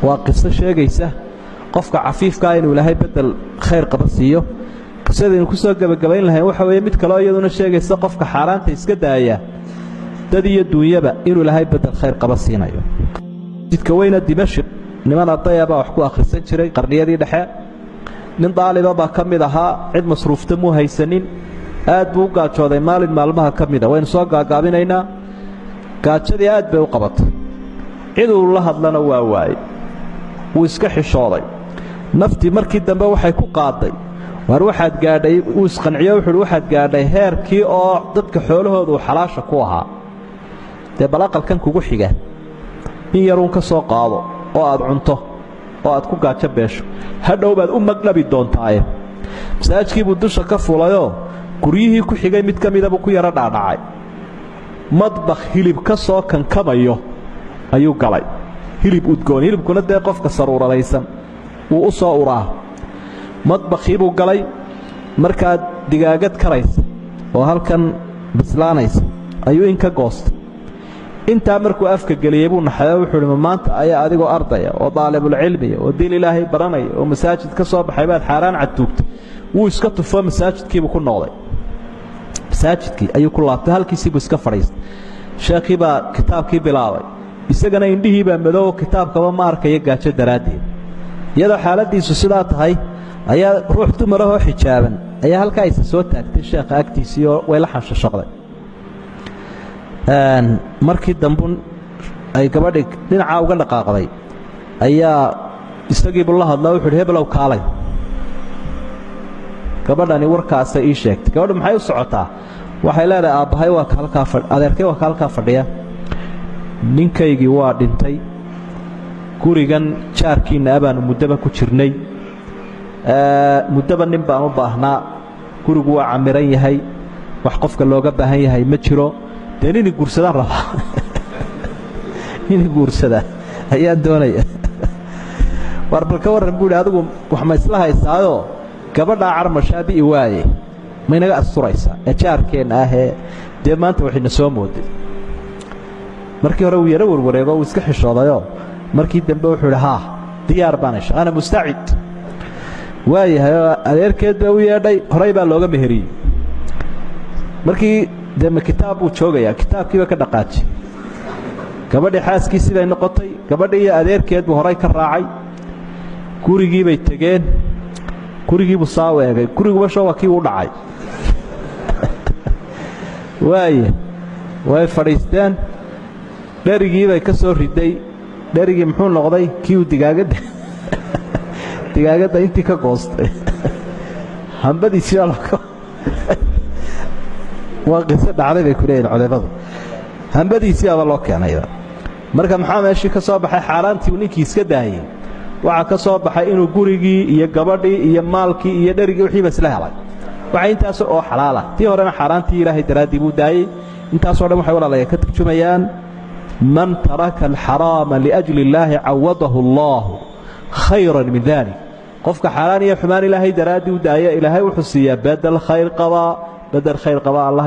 waa qiso sheegaysa qofka cafiifka inuu ilaahay bedel khayr qaba siiyo qisadaynu ku soo gabagabayn lahayn waxa weeye mid kaloo iyaduna sheegaysa qofka xaaraanta iska daaya dad iyo duunyaba inuu ilaahay bedel khayr qaba siinayo jidka weyna dimashq niman ardaya baa wax ku akhrisan jiray qarniyadii dhexe nin daaliba baa ka mid ahaa cid masruufta muu haysanin aad buu u gaajooday maalin maalmaha ka mida waynu soo gaagaabinaynaa gaajadii aad bay u qabatay cid uu la hadlana waa waayey wuu iska xishooday naftii markii dambe waxay ku qaaday war waxaad gaadhay uu isqanciyo wuxuu waxaad gaadhay heerkii oo dadka xoolahooda uu xalaasha ku ahaa dee bal aqalkan kugu xiga in yaruun ka soo qaado oo aad cunto oo aad ku gaajo beesho hadhow baad u magdhabi doontaaye masaajkii buu dusha ka fulayoo guryihii ku xigay mid ka mida buu ku yaro dhaadhacay madbakh hilib ka soo kankamayo ayuu galay hilib udgoon hilibkuna dee qofka saruuralaysan wuu u soo uraa madbakhii buu galay markaad digaagad karaysa oo halkan bislaanaysa ayuu in ka goostay intaa markuu afka geliyey buu naxayo wuxuu hi maanta ayaa adigoo ardaya oo daalibulcilmiya oo diin ilaahay baranaya oo masaajid ka soo baxay baad xaaraan cadtuugtay wuu iska tufo masaajidkiibuu ku noqday masaajidkii ayuu ku laabtay halkiisiibuu iska fadhiistay sheekhii baa kitaabkii bilaabay isagana indhihii baa madoobo kitaabkaba ma arkaya gaajo daraaddeed iyadoo xaaladiisu sidaa tahay ayaa ruux dumarahoo xijaaban ayaa halkaa isa soo taagtay sheekha agtiisii oo way la xanshashaqday markii dambu ay gabadhii dhinacaa uga dhaqaaqday ayaa isagiibu la hadlaa wuxu uhi hebelow kaalay gabadhani warkaasa ii sheegtay gabadhu maxay u socotaa waxay leedahay aabbahay waa adeerkay waa ka halkaa fadhiya ninkaygii waa dhintay gurigan jaarkiinna abaanu muddaba ku jirnay muddaba nin baan u baahnaa gurigu waa camiran yahay wax qofka looga baahan yahay ma jiro dee nini guursadaan rabaa nini guursada ayaan doonaya war bal ka warran buu hi adigu wax ma isla haysaayoo gabadhaa carmashaadi'i waaye maynaga asturaysaa ee jaarkeenna ahee dee maanta waxayna soo mooday markii hore wuu yaro warwareego wuu iska xishoodayoo markii dambe wuxuu idhi haa diyaar baan hesha ana mustacid waayahay oo adeerkeed baa u yeedhay horay baa looga meheriyey markii dee kitaab buu joogayaa kitaabkiiba ka dhaqaaji gabadhii xaaskii siday noqotay gabadhii iyo adeerkeed buu horay ka raacay gurigiibay tegeen gurigiibuu saa u eegay guriguba shoo waa kii u dhacay waaya way fadhiisteen dherigiibay ka soo riday dherigii muxuu noqday kii uu digaagadda intii ka goostay hambadiisii waa qiso dhacday bay ku leeyihin culimadu hambadiisii aba loo keenayba marka maxaa meeshii ka soo baxay xaaraantii uu ninkii iska daayey waxaa ka soo baxay inuu gurigii iyo gabadhii iyo maalkii iyo dherigii wixiiba isla helay waxa intaas oo xalaala tii horena xaaraantii ilaahay daraaddii buu daayey intaasoo dhan waxay walaalaya ka turjumayaan man taraka alxaraama liajli illaahi cawadahu allaahu khayran min dalik qofka xaaraan iyo xumaan ilaahay daraaddii u daaya ilaahay wuxuu siiyaa bedel khayr qabaa allah